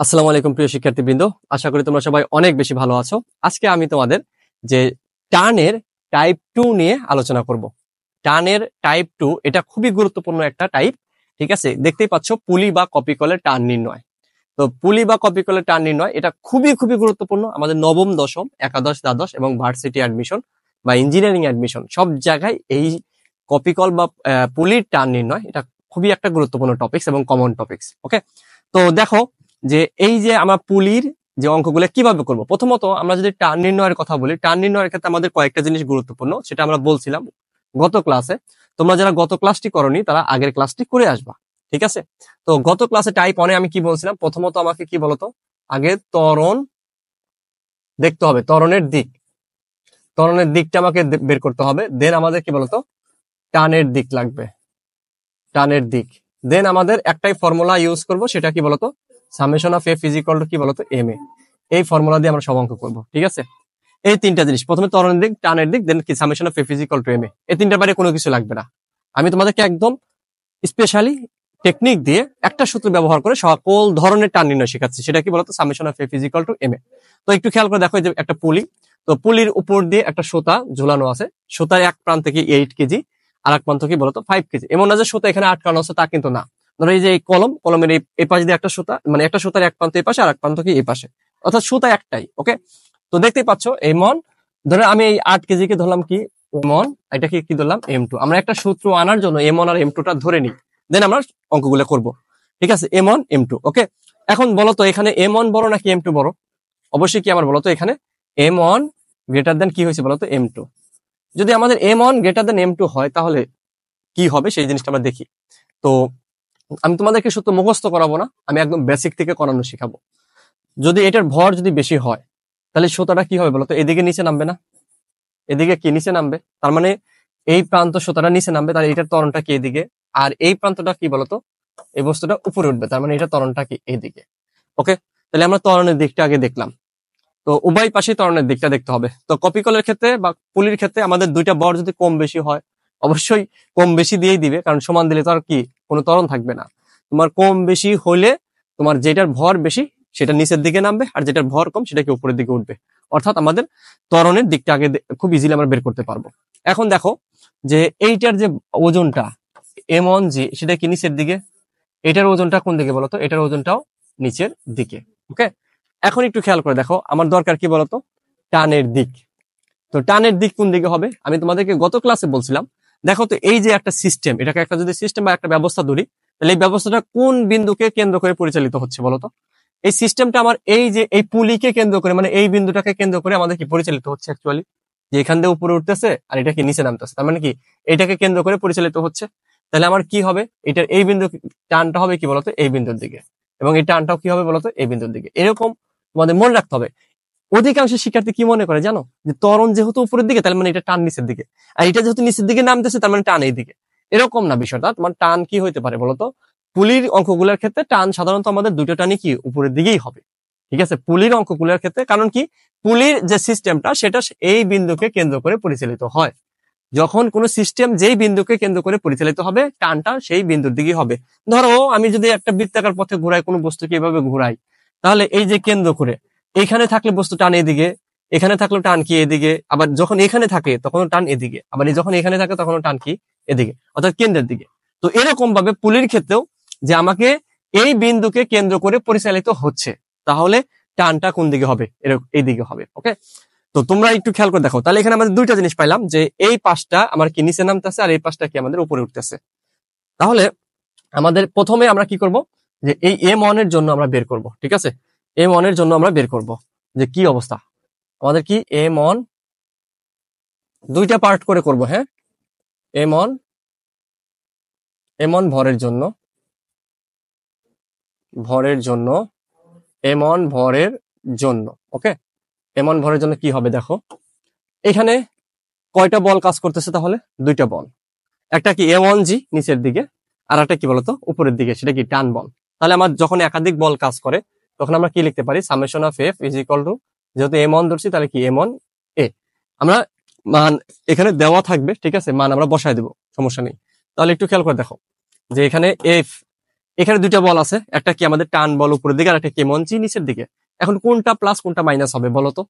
আসসালামু আলাইকুম প্রিয় শিক্ষার্থীবৃন্দ, আশা করি তোমরা সবাই অনেক বেশি ভালো আছো। আজকে আমি তোমাদের যে টার্নের টাইপ 2 নিয়ে আলোচনা করব। টার্নের টাইপ 2 এটা খুবই গুরুত্বপূর্ণ একটা টাইপ। ঠিক আছে, দেখতেই পাচ্ছ পুলি বা কপি কলের টার্ন নির্ণয়। তো পুলি বা কপি কলের টার্ন নির্ণয় এটা খুবই খুবই গুরুত্বপূর্ণ আমাদের নবম, দশম, একাদশ, দ্বাদশ এবং ভার্সিটি অ্যাডমিশন বা ইঞ্জিনিয়ারিং অ্যাডমিশন সব জায়গায় এই কপি কল বা পুলির টার্ন নির্ণয় এটা খুবই একটা গুরুত্বপূর্ণ টপিকস এবং কমন টপিকস। ওকে, তো দেখো যে এই যে আমরা পুলির যে অঙ্কগুলো কিভাবে করব। প্রথমত আমরা যদি টার্ন নির্ণয়ের কথা বলি, টার্ন নির্ণয়ের ক্ষেত্রে আমাদের কয়েকটা জিনিস গুরুত্বপূর্ণ, সেটা আমরা বলছিলাম গত ক্লাসে। তোমরা যারা গত ক্লাসটি করনি তারা আগের ক্লাসটি করে আসবা। ঠিক আছে, তো গত ক্লাসে টাইপ 1 আমি কি বলছিলাম, প্রথমত আমাকে কি বলতো, আগে ত্বরণ দেখতে হবে, ত্বরণের দিক, ত্বরণের দিকটা আমাকে বের করতে হবে। দেন আমাদের কি বলতো, টানের দিক লাগবে, টানের দিক। দেন আমাদের একটাই ফর্মুলা ইউজ করব, সেটা কি বলতো, summation of f is equal to কি বলতো এম এ। এই ফর্মুলা দিয়ে আমরা সব অঙ্ক করবো। ঠিক আছে, এই তিনটা জিনিস, প্রথমে ত্বরণের দিক, টানের দিক, দেন কি summation of f is equal to m a. এই তিনটার বাইরে কোনো কিছু লাগবে না। আমি তোমাদেরকে একদম স্পেশালি টেকনিক দিয়ে একটা সূত্র ব্যবহার করে সকল ধরনের টান নির্ণয় শেখাচ্ছি, সেটা কি বলতো, summation of f is equal to m a. তো একটু খেয়াল করে দেখো, যে একটা পুলি, তো পুলির উপর দিয়ে একটা সুতা ঝুলানো আছে, সুতার এক প্রান্ত থেকে 8 কেজি, আর এক প্রান্ত কি বলতো 5 কেজি। এমন না যে সুতা এখানে আটকানো আছে, তা কিন্তু না। ধরো এই যে এই কলমের এই পাশ দিয়ে একটা সুতা, মানে একটা সুতার এক প্রান্ত এই পাশে আর এক প্রান্ত কি এই পাশে, অর্থাৎ সুতা একটাই। ওকে, তো দেখতেই পাচ্ছ এমন, ধরো আমি এই 8 কেজি কে ধরলাম কি এমন, এটাকে কি ধরলাম M2। আমরা একটা সূত্র আনার জন্য M1 আর M2 টা ধরে নিই, দেন আমরা অঙ্কগুলো করব। ঠিক আছে, M1 M2। ওকে, এখন বলো তো এখানে M1 বড় নাকি M2 বড়? অবশ্যই কি আমার বলো তো, এখানে M1 গ্রেটার দেন কি হয়েছে বলো তো M2। যদি আমাদের M1 গ্রেটার দেন M2 হয় তাহলে কি হবে সেই জিনিসটা আমরা দেখি। তো আমি তোমাদেরকে সূত্র মুখস্থ করাবো না, আমি একদম বেসিক থেকে করানো শেখাবো। যদি এটার ভর যদি বেশি হয় তাহলে সুতাটা কি হবে বলতো, এদিকে নিচে নামবে না, এদিকে কি নিচে নামবে, তার মানে এই প্রান্ত সুতাটা নিচে নামবে, তাহলে এটার ত্বরণটা কি এদিকে, আর এই প্রান্তটা কি বলতো, এই বস্তুটা উপরে উঠবে, তার মানে এটা ত্বরণটা কি এইদিকে। ওকে, তাহলে আমরা ত্বরণের দিকটা আগে দেখলাম। তো উভয় পাশে ত্বরণের দিকটা দেখতে হবে। তো কপি কলের ক্ষেত্রে বা পুলির ক্ষেত্রে আমাদের দুইটা বর যদি কম বেশি হয়, অবশ্যই কম বেশি দিয়েই দিবে, কারণ সমান দিলে তো আর কি কোনো ত্বরণ থাকবে না। তোমার কম বেশি হইলে তোমার যেটার ভর বেশি সেটা নিচের দিকে নামবে, আর যেটার ভর কম সেটা কি উপরের দিকে উঠবে। অর্থাৎ আমাদের ত্বরণের দিকটা আগে খুব ইজিলি আমরা বের করতে পারবো। এখন দেখো যে এইটার যে ওজনটা M1G সেটা কি নিচের দিকে, এটার ওজনটা কোন দিকে বলতো, এটার ওজনটাও নিচের দিকে। ওকে, এখন একটু খেয়াল করে দেখো, আমার দরকার কি বলতো, টানের দিক। তো টানের দিক কোন দিকে হবে আমি তোমাদেরকে গত ক্লাসে বলছিলাম। দেখো তো এই যে একটা সিস্টেম, এটাকে একটা যদি সিস্টেম বা একটা ব্যবস্থা ধরি, তাহলে এই ব্যবস্থাটা কোন বিন্দুকে কেন্দ্র করে পরিচালিত হচ্ছে বলতো। এই সিস্টেমটা আমার এই যে এই পুলিকে কেন্দ্র করে, মানে এই বিন্দুটাকে কেন্দ্র করে আমাদের কি পরিচালিত হচ্ছে অ্যাকচুয়ালি, যে এখান দিয়ে উপরে উঠতেছে আর এটা কি নিচে নামতেছে, তার মানে কি এটাকে কেন্দ্র করে পরিচালিত হচ্ছে। তাহলে আমার কি হবে, এটার এই বিন্দু টানটা হবে কি বলতো এই বিন্দুর দিকে, এবং এই টানটাও কি হবে বলতো এই বিন্দুর দিকে। এরকম তোমাদের মনে রাখতে হবে। অধিকাংশ শিক্ষার্থী কি মনে করে জানো, যে ত্বরণ যেহেতু উপরের দিকে তার মানে এটা টান নিচের দিকে, আর এটা যেহেতু নিচের দিকে নামতেছে তার মানে টান এই দিকে। এরকম না বিষয়টা, তোমার টান কি হইতে পারে বলতো, পুলির অঙ্কগুলোর ক্ষেত্রে টান সাধারণত আমাদের দুটো টানই কি উপরের দিকেই হবে। ঠিক আছে, পুলির অঙ্কগুলোর ক্ষেত্রে, কারণ কি পুলির যে সিস্টেমটা সেটা এই বিন্দুকে কেন্দ্র করে পরিচালিত হয়। যখন কোনো সিস্টেম যেই বিন্দুকে কেন্দ্র করে পরিচালিত হবে টানটা সেই বিন্দুর দিকে হবে। ধরো আমি যদি একটা বৃত্তাকার পথে ঘুরাই, কোনো বস্তুকে এভাবে ঘুরাই, তাহলে এই যে কেন্দ্র করে এইখানে থাকলে বস্তু টান এদিকে, এখানে থাকলে টান কি এদিকে, আবার যখন এখানে থাকে তখন টান এদিকে, আবার যখন এখানে থাকে তখন টান কি এদিকে, অর্থাৎ কেন্দ্রের দিকে। তো এরকম ভাবে পুলির ক্ষেত্রেও যে আমাকে এই বিন্দুকে কেন্দ্র করে পরিচালিত হচ্ছে, তাহলে টানটা কোন দিকে হবে, এরকম এই দিকে হবে। ওকে, তো তোমরা একটু খেয়াল করে দেখো, তাহলে এখানে আমাদের দুইটা জিনিস পাইলাম, যে এই পাশটা আমার কি নিচে নামতেছে আর এই পাশটা কি আমাদের উপরে উঠতেছে। তাহলে আমাদের প্রথমে আমরা কি করব, যে এই M1 এর জন্য আমরা বের করব। ঠিক আছে, M1 এর জন্য আমরা বের করব যে কি অবস্থা। আমাদের কি M1 দুইটা পার্ট করে করব। হ্যাঁ, M1 M1 ভরের জন্য, ভরের জন্য M1 ভরের জন্য। ওকে, M1 ভরের জন্য কি হবে দেখো, এখানে কয়টা বল কাজ করতেছে, তাহলে দুইটা বল, একটা কি M1G নিচের দিকে, আর একটা কি বলতো উপরের দিকে, সেটা কি টান বল। তাহলে আমার যখন একাধিক বল কাজ করে তখন আমরা কি লিখতে পারি, summation of f is equal two, যেহেতু M1 ধরছি তাহলে কি M1 এ, আমরা মান এখানে দেওয়া থাকবে। ঠিক আছে, মান আমরা বসায় দেবো, সমস্যা নেই। তাহলে একটু খেয়াল করে দেখো যে এখানে এফ এখানে দুইটা বল আছে, একটা কি আমাদের টান বল উপরের দিকে আর একটা কি এমন জি নিচের দিকে। এখন কোনটা প্লাস কোনটা মাইনাস হবে বলো তো,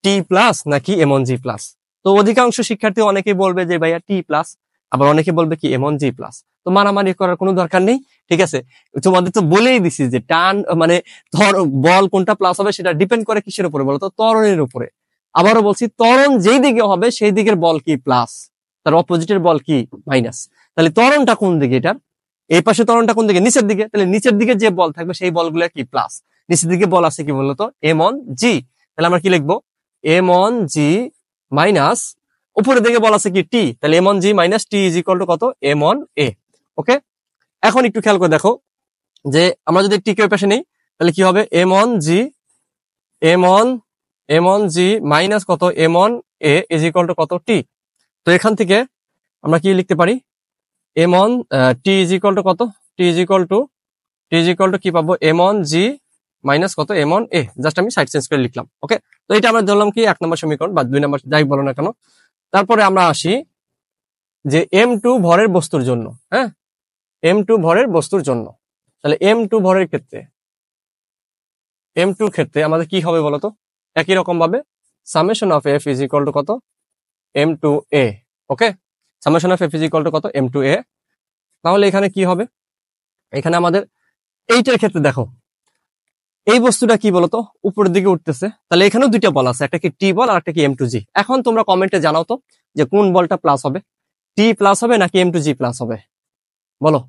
টি প্লাস নাকি এমন জি প্লাস? তো অধিকাংশ শিক্ষার্থী অনেকেই বলবে যে ভাইয়া টি প্লাস, আবার অনেকে বলবে কি এমন জি প্লাস। তো মারামারি করার কোনো দরকার নেই, ঠিক আছে। তোমাদের তো বলেই দিছি যে টান মানে বল কোনটা প্লাস হবে সেটা ডিপেন্ড করে কিসের উপরে বলো তো, ত্বরণের উপরে। আবারও বলছি, ত্বরণ যেই দিকে হবে সেই দিকের বল কি প্লাস, তার অপোজিটের বল কি মাইনাস। তাহলে ত্বরণটা কোন দিকে, এটার এই পাশে ত্বরণটা কোন দিকে, নিচের দিকে, তাহলে নিচের দিকে যে বল থাকবে সেই বলগুলো কি প্লাস। নিচের দিকে বল আছে কি বলতো, এম অন জি। তাহলে আমরা কি লিখবো, এম অন জি মাইনাস উপরের দিকে বল আছে কি টি, তাহলে M on G minus T is equal to কত, এম অন এ। ওকে, এখন একটু খেয়াল করে দেখো যে আমরা যদি টি কে ওই পাশে নেই তাহলে কি হবে, M on g m on G minus কত M on A is equal to কত টি। তো এখান থেকে আমরা কি লিখতে পারি, m on t is equal to কত, টি ইজ ইকুয়াল টু কি পাবো, এম অন জি মাইনাস কত এম অন এ। জাস্ট আমি সাইড চেঞ্জ করে লিখলাম। ওকে, তো এটা আমরা ধরলাম কি 1 নম্বর সমীকরণ বা 2 নম্বর, যাই বলো না কেন। তারপরে আমরা আসি যে এম টু ভরের বস্তুর জন্য, হ্যাঁ, এম টু ভরের বস্তুর জন্য। তাহলে এম টু ভরের ক্ষেত্রে, এম টু ক্ষেত্রে আমাদের কি হবে বলতো, একই রকম ভাবে summation of f is equal to কত, M two A. Okay, summation of f is equal to কত, এম টু এ। তাহলে এখানে কি হবে, এখানে আমাদের এইটার ক্ষেত্রে দেখো এই বস্তুটা কি বলতো উপরের দিকে উঠতেছে, তাহলে এখানেও দুইটা বল আছে, একটা কি টি বল আর একটা কি এম টু জি। এখন তোমরা কমেন্টে জানাও তো যে কোন বলটা প্লাস হবে, টি প্লাস হবে নাকি এম টু জি প্লাস হবে বলো।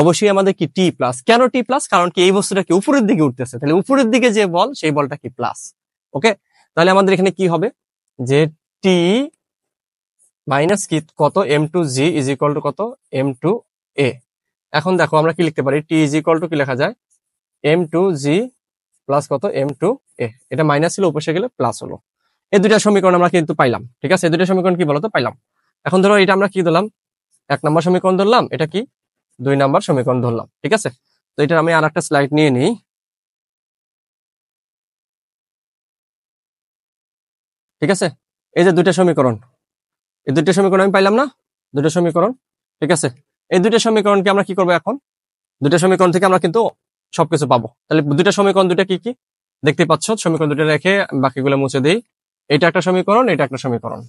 অবশ্যই আমাদের কি টি প্লাস। কেন টি প্লাস, কারণ কি এই বস্তুটা কি উপরের দিকে উঠতেছে, তাহলে উপরের দিকে যে বল সেই বলটা কি প্লাস। ওকে, তাহলে আমাদের এখানে কি হবে যে টি মাইনাস কি কত M two G is equal to কত এম টু এ। এখন দেখো আমরা কি লিখতে পারি, টি ইজ ইকুয়াল টু কি লেখা যায়, এম টু জি প্লাস কত এম টু এ। এটা মাইনাস ছিল, উপসে গেলে প্লাস হলো। এই দুইটা সমীকরণ আমরা কিন্তু পাইলাম, ঠিক আছে। এই দুইটা সমীকরণ কি বলতো পাইলাম। এখন ধরো এটা আমরা কি ধরলাম, 1 নম্বর সমীকরণ ধরলাম, এটা কি 2 নম্বর সমীকরণ ধরলাম, ঠিক আছে। তো এটা আমি আর একটা স্লাইড নিয়ে নিই। ঠিক আছে, এই যে দুইটা সমীকরণ, এই দুইটা সমীকরণ আমি পাইলাম না, দুইটা সমীকরণ, ঠিক আছে। এই দুইটা সমীকরণকে আমরা কি করবো এখন, দুইটা সমীকরণ থেকে আমরা কিন্তু সবকিছু পাবো। তাহলে দুইটা সমীকরণ দুইটা কি কি দেখতে পাচ্ছ, সমীকরণ দুটো রেখে বাকিগুলো মুছে দিই। এটা একটা সমীকরণ, এটা একটা সমীকরণ।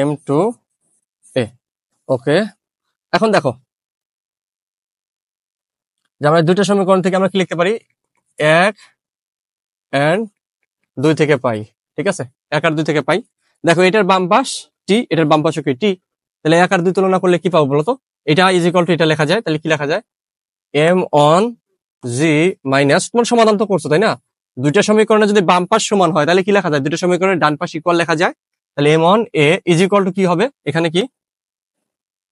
এম টু এ। ওকে, এখন দেখো যে আমরা দুইটা সমীকরণ থেকে আমরা কি লিখতে পারি, 1 and 2 থেকে পাই, ঠিক আছে। 1 আর 2 থেকে পাই। দেখো এটার বাম পাশ টি, এটার বাম পাশে কি টি, তাহলে 1 আর 2 তুলনা করলে কি পাবো বলতো, এটা ইজ ইকুয়াল টু এটা লেখা যায়। তাহলে কি লেখা যায়, এম অন জি মাইনাস, তোমার সমাধান তো করছো তাই না, দুইটা সমীকরণে যদি বাম পাশ সমান হয় তাহলে কি লেখা যায়, দুইটা সমীকরণের ডান পাশ ইকুয়াল লেখা যায়। তাহলে M on A is equal to কি হবে, এখানে কি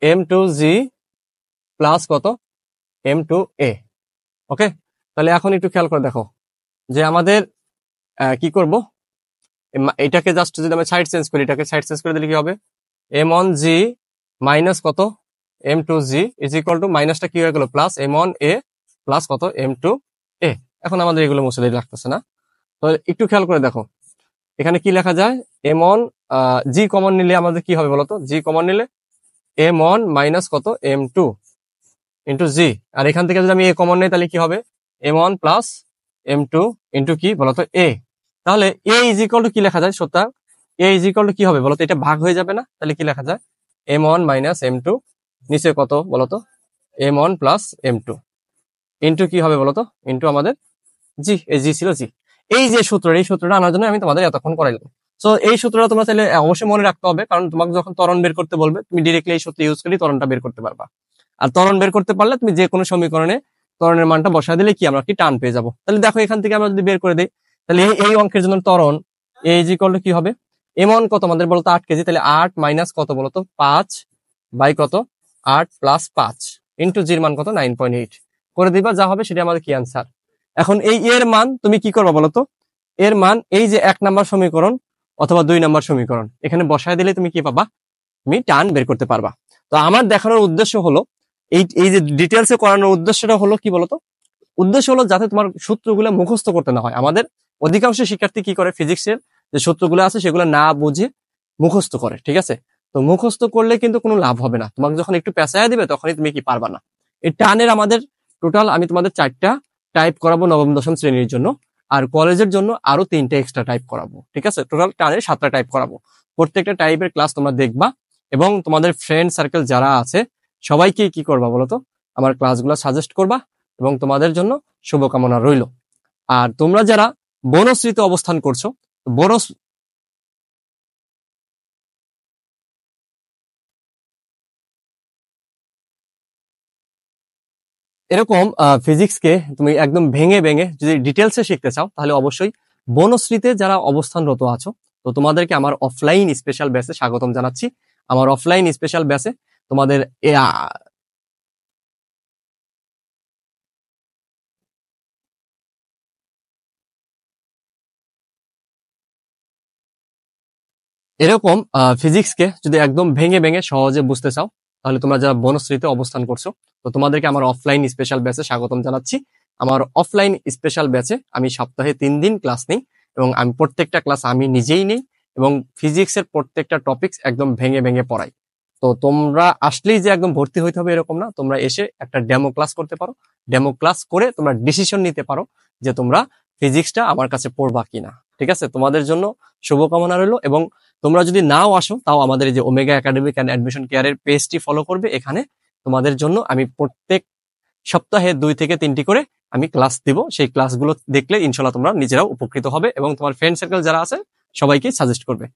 এম টু জি প্লাস কত এম টু এ। ওকে, তাহলে এখন একটু খেয়াল করে দেখো যে আমাদের কি করব, এটাকে জাস্ট যদি আমি সাইড চেঞ্জ করি, এটাকে সাইড চেঞ্জ করে দিলে কি হবে, এম অন জি মাইনাস কত M two G is equal to, মাইনাসটা কি হয়ে গেল plus M on A plus কত এম টু এ। এখন আমাদের এগুলো মুছে দিয়ে লাগতেছে না, তো একটু খেয়াল করে দেখো এখানে কি লেখা যায়, এম অন জি কমন নিলে আমাদের কি হবে বলতো, জি কমন নিলে এম অন মাইনাস কত এম টু ইন্টু জি। আর এখান থেকে যদি আমি এ কমন নেই তাহলে কি হবে, M one plus M two into কি বলতো এ। তাহলে এ ইজ ইকুয়াল টু কি লেখা যায়, সুতরাং এ ইজ ইকুয়াল টু কি হবে বলতো, এটা ভাগ হয়ে যাবে না, তাহলে কি লেখা যায়, M one minus M two, নিচে কত বলতো M one plus M two into কি হবে বলতো ইন্টু আমাদের জি, এই জি ছিল জি। এই যে সূত্র, এই সূত্রটা আনার জন্য আমি তোমাদের এতক্ষণ করাইলাম। সো এই সূত্রটা তোমরা চাইলে অবশ্যই মনে রাখতে হবে, কারণ তোমাকে যখন ত্বরণ বের করতে বলবে তুমি ডিরেক্টলি এই সূত্র ইউজ করে ত্বরণটা বের করতে পারবা। আর ত্বরণ বের করতে পারলে তুমি যে কোনো সমীকরণে ত্বরণের মানটা বসা দিলে কি আমরা কি টান পেয়ে যাবো। তাহলে দেখো এখান থেকে আমরা যদি বের করে দিই, তাহলে এই অঙ্কের জন্য ত্বরণ এ ইজ ইকুয়াল টু কি হবে, এমন কত আমাদের বলতো 8 কেজি, তাহলে 8 মাইনাস কত বলতো 5 বাই কত 8 প্লাস 5 ইন্টু জির মান কত 9.8 করে দিবা, যা হবে সেটা আমাদের কি আনসার। এখন এই এর মান তুমি কি করবা বলতো, এর মান এই যে 1 নাম্বার সমীকরণ অথবা 2 নাম্বার সমীকরণ এখানে বসায় দিলে তুমি কি পাবা, তুমি টান বের করতে পারবা। তো আমার দেখানোর উদ্দেশ্য হলো এই যে ডিটেলসে করানোর উদ্দেশ্যটা হলো কি বলতো, উদ্দেশ্য হলো যাতে তোমার সূত্রগুলো মুখস্থ করতে না হয়। আমাদের অধিকাংশ শিক্ষার্থী কি করে, ফিজিক্সের যে সূত্রগুলো আছে সেগুলো না বুঝে মুখস্থ করে, ঠিক আছে। তো মুখস্থ করলে কিন্তু কোনো লাভ হবে না, তোমাকে যখন একটু পেঁচাইয়া দিবে তখনই তুমি কি পারবা না। এই টানের আমাদের টোটাল আমি তোমাদের 4টা টাইপ করাবো নবম দশম শ্রেণীর জন্য, আর কলেজের জন্য আরো 3টা এক্সট্রা টাইপ করাবো। ঠিক আছে, টোটাল টানের 7টা টাইপ করাবো। প্রত্যেকটা টাইপের ক্লাস তোমরা দেখবা এবং তোমাদের ফ্রেন্ড সার্কেল যারা আছে সবাইকে কি করবা বলতো, আমার ক্লাসগুলো সাজেস্ট করবা এবং তোমাদের জন্য শুভকামনা রইল। আর তোমরা যারা বনশ্রীতে অবস্থান করছো, বনশ্ এরকম ফিজিক্সকে তুমি একদম ভেঙে ভেঙে যদি ডিটেলসে শিখতে চাও তাহলে অবশ্যই বনশ্রীতে যারা অবস্থানরত আছো, তো তোমাদেরকে আমার অফলাইন স্পেশাল ব্যাচে স্বাগতম জানাচ্ছি। আমার অফলাইন স্পেশাল ব্যাচে তোমাদের এরকম ফিজিক্সকে যদি একদম ভেঙে ভেঙে সহজে বুঝতে চাও তাহলে তোমরা যারা বনশ্রীতে অবস্থান করছো, তো তোমাদেরকে আমার অফলাইন স্পেশাল ব্যাচে স্বাগতম জানাচ্ছি। আমার অফলাইন স্পেশাল ব্যাচে আমি সপ্তাহে 3 দিন ক্লাস নিই এবং আমি প্রত্যেকটা ক্লাস আমি নিজেই নিই এবং ফিজিক্সের প্রত্যেকটা টপিকস একদম ভেঙে ভেঙে পড়াই। তো তোমরা আসলেই যে একদম ভর্তি হইতে হবে এরকম না, তোমরা এসে একটা ডেমো ক্লাস করতে পারো, ডেমো ক্লাস করে তোমরা ডিসিশন নিতে পারো যে তোমরা ফিজিক্সটা আমার কাছে পড়বা কিনা। ঠিক আছে, তোমাদের জন্য শুভকামনা রইলো। এবং তোমরা যদি নাও আসো তাও আমাদের এই যে ওমেগা একাডেমিক অ্যান্ড অ্যাডমিশন কেয়ারের পেজটি ফলো করবে। এখানে তোমাদের জন্য আমি প্রত্যেক সপ্তাহে 2 থেকে 3টি করে আমি ক্লাস দিব, সেই ক্লাসগুলো দেখলে ইনশাল্লাহ তোমরা নিজেরাও উপকৃত হবে এবং তোমার ফ্রেন্ড সার্কেল যারা আছে সবাইকে সাজেস্ট করবে।